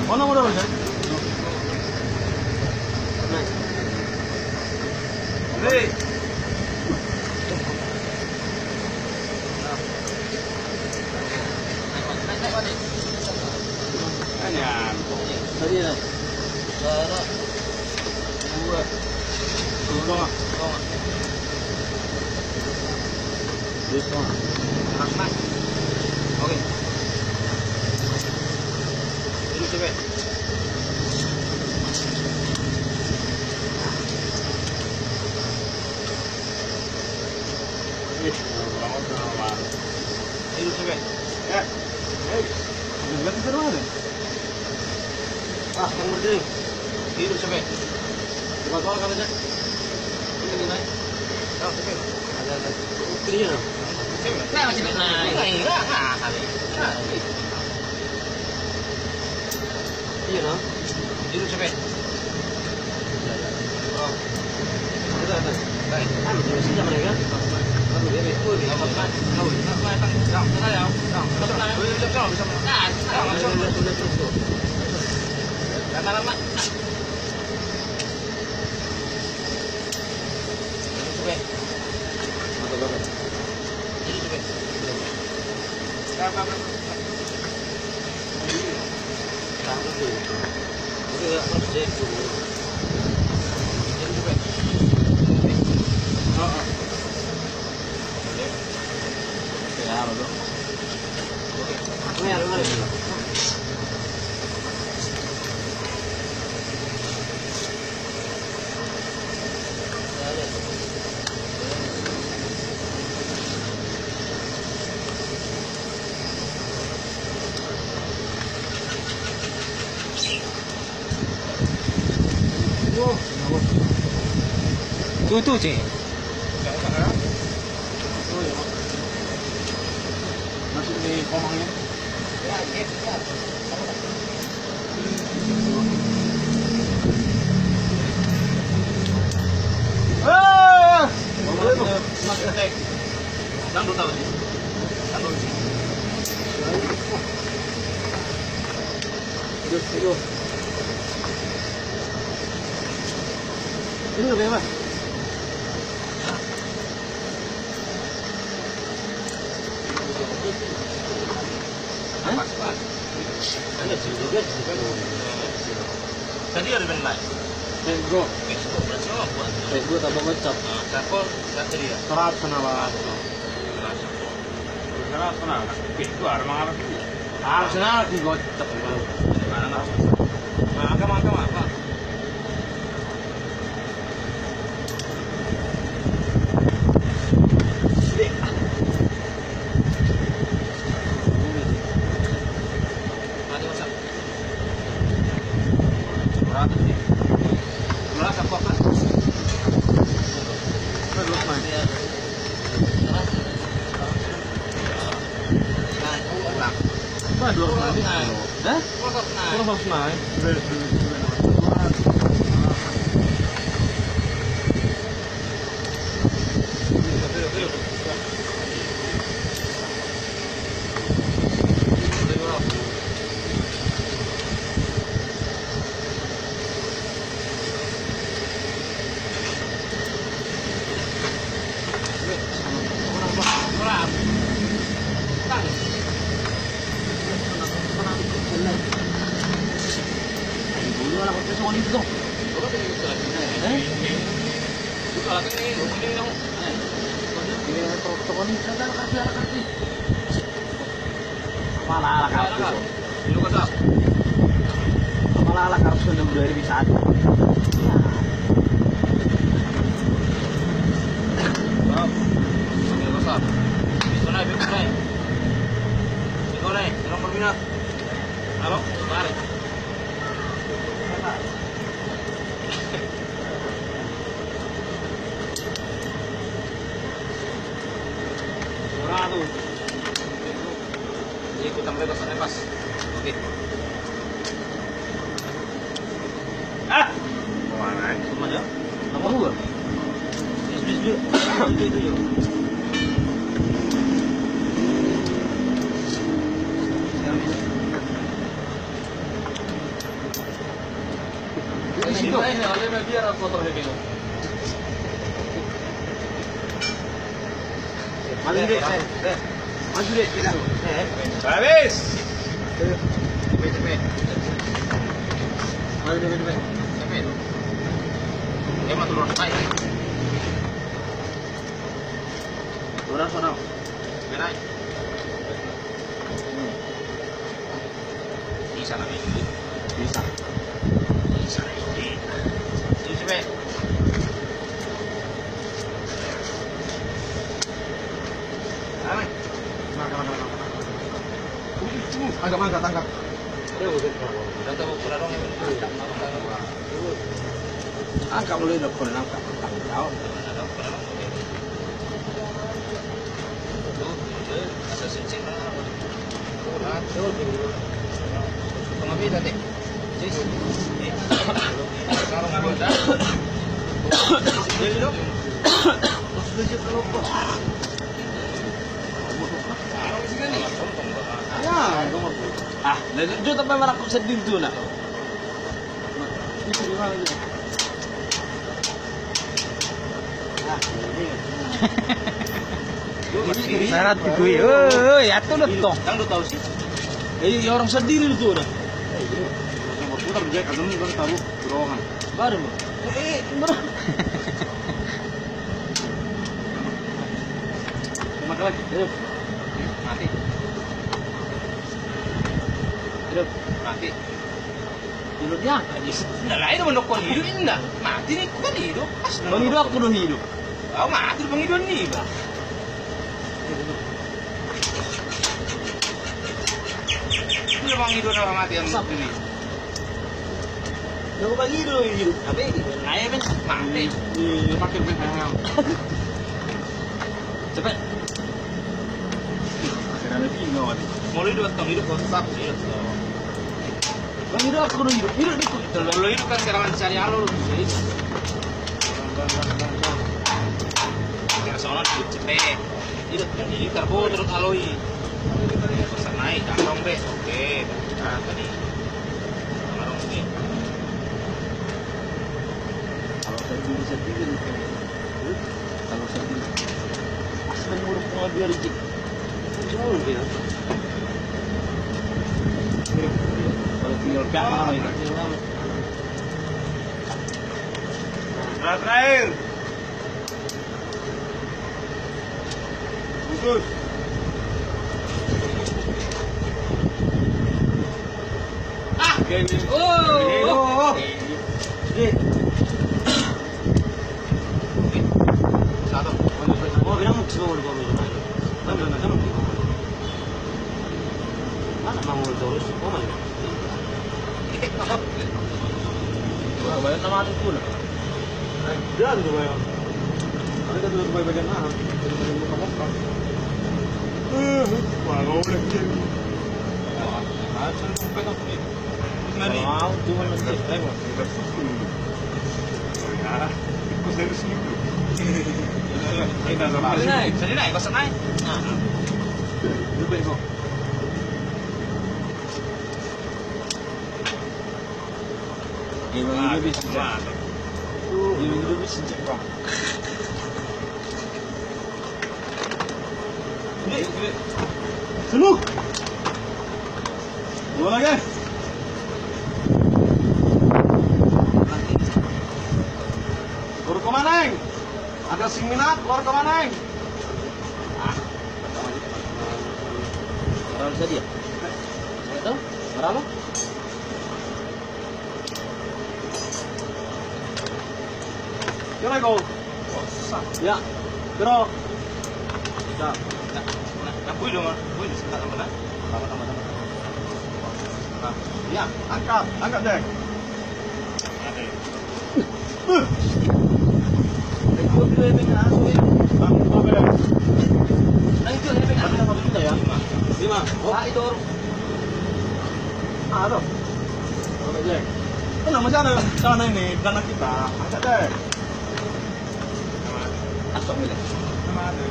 Mana udah udah. Hei. Kanyan. Tadi ya. Ada. Dua. Dua. Dua. Rasna. Oke. Dulu coba. Dulu coba. Ya. Hei. Lihat itu mana? Ah, yang berdiri. Dulu coba. Coba soal kan aja. Ini naik. Oh, coba. Ada. Ini ya. Nah, macam naik. Enggak, kali. Iya, no. Dulu coba. Oh. Ada. Baik. Ah, itu sih zaman mereka. Lalu dia betul. Apa kan? Tahu. Apa yang tang? Tahu ya. Tahu. Bisa. Nah, sudah. Lama-lama. Coba. Mantap. Ini coba. Berapa? Tahu dulu. Oke, harus cek dulu. Ini coba. Oh. Ya, betul. Oke. Ini ada mana? Tuh, Cik. Masuk di komangnya. Ya, ya. Ini udah bebas. Ada juga tadi ada band lain. Bego tambah ngecap. Kapol tadi ya. Keras kenapa? Keras kenapa? Bego armang apa? Arsenal digocap. Mana? Maka. Harus naik. Malah harus menunggu dari wisata. Halo, mari. Berapa? Ikut sampai ke pas. Oke. Mana? Cuma ya? Nomor dua. Itu yuk. hidup. Ini biar kotor heavy. Maju deh. Maju deh. Habis. Cepet. Maju deh. Cepet. Dia mau turun naik. Turun sana. Naik. Bisa naik. Bisa. Cepet. Angkat, tangkap. Angkat dulu itu, angkat. Pengambil tadi. Sekarang ada. Jadi dok. Itu tapi merakuk sedih tu nak. Syarat gue, ya tuh dong. Yang lu tahu sih? Orang sedih itu dah. Yang putar jack, ada nih kan taruh terowongan. Baru. Benar. Makan lagi. Mati. Hidup. Mati. Hidupnya? Enggak lain menokon hidup enggak. Mati nih kan hidup. Bang hidup aku udah hidup. Oh mati bang hidup nih bang. Ini bang hidup sama mati yang ini. Yo bang hidup. Tapi ngaya ben mati. Pakai ben hal. Cepet. Akhirnya bingung mati. Mau hidup atau hidup konsap hidup. Bang hidup aku udah hidup itu. Kalau hidup kan sekarang cari alur. Karena soalnya hidup cepet. Hidup kan jadi karbo terus aloi. Pesan naik, dorong deh. Oke. Nah tadi. Dorong ini. Kalau sedih. Kalau sedih. Asli urut pengabiar cik. Jauh dia. Kalau tinggal mana ini? Terakhir. Bungkus. Gini. Oh. Satu. Oh, bilang mau coba dulu. Mana mau terus? Oh, mana? Wah, banyak nama itu pun. Jangan coba ya. Ada tuh coba bagian mana? Bagian muka-muka. Wah, nggak boleh gini. Macam apa itu? Nari. Wow, cuma nanti. Ayo, kita susul. Ya, ikut dari sini dulu. Sini naik, kau naik. Nah, duduk kok. Gimana hidup sejak? Gimana hidup sejak kok? Ini, seluk. Dua lagi. Keluar ke mana, Eng? Ada sing minat, keluar ke mana, Eng? Marah bisa dia? Nggak tahu? Marah lo? Kira kau? Ya, kira. Ya, nak bui dong, bui di sekitar mana? Tambah. Ya, angkat deh. Lima. Oh, itu. Ada. Oke, Jack. Itu nama sana ini, karena kita angkat deh. Asok ini. Nama ada,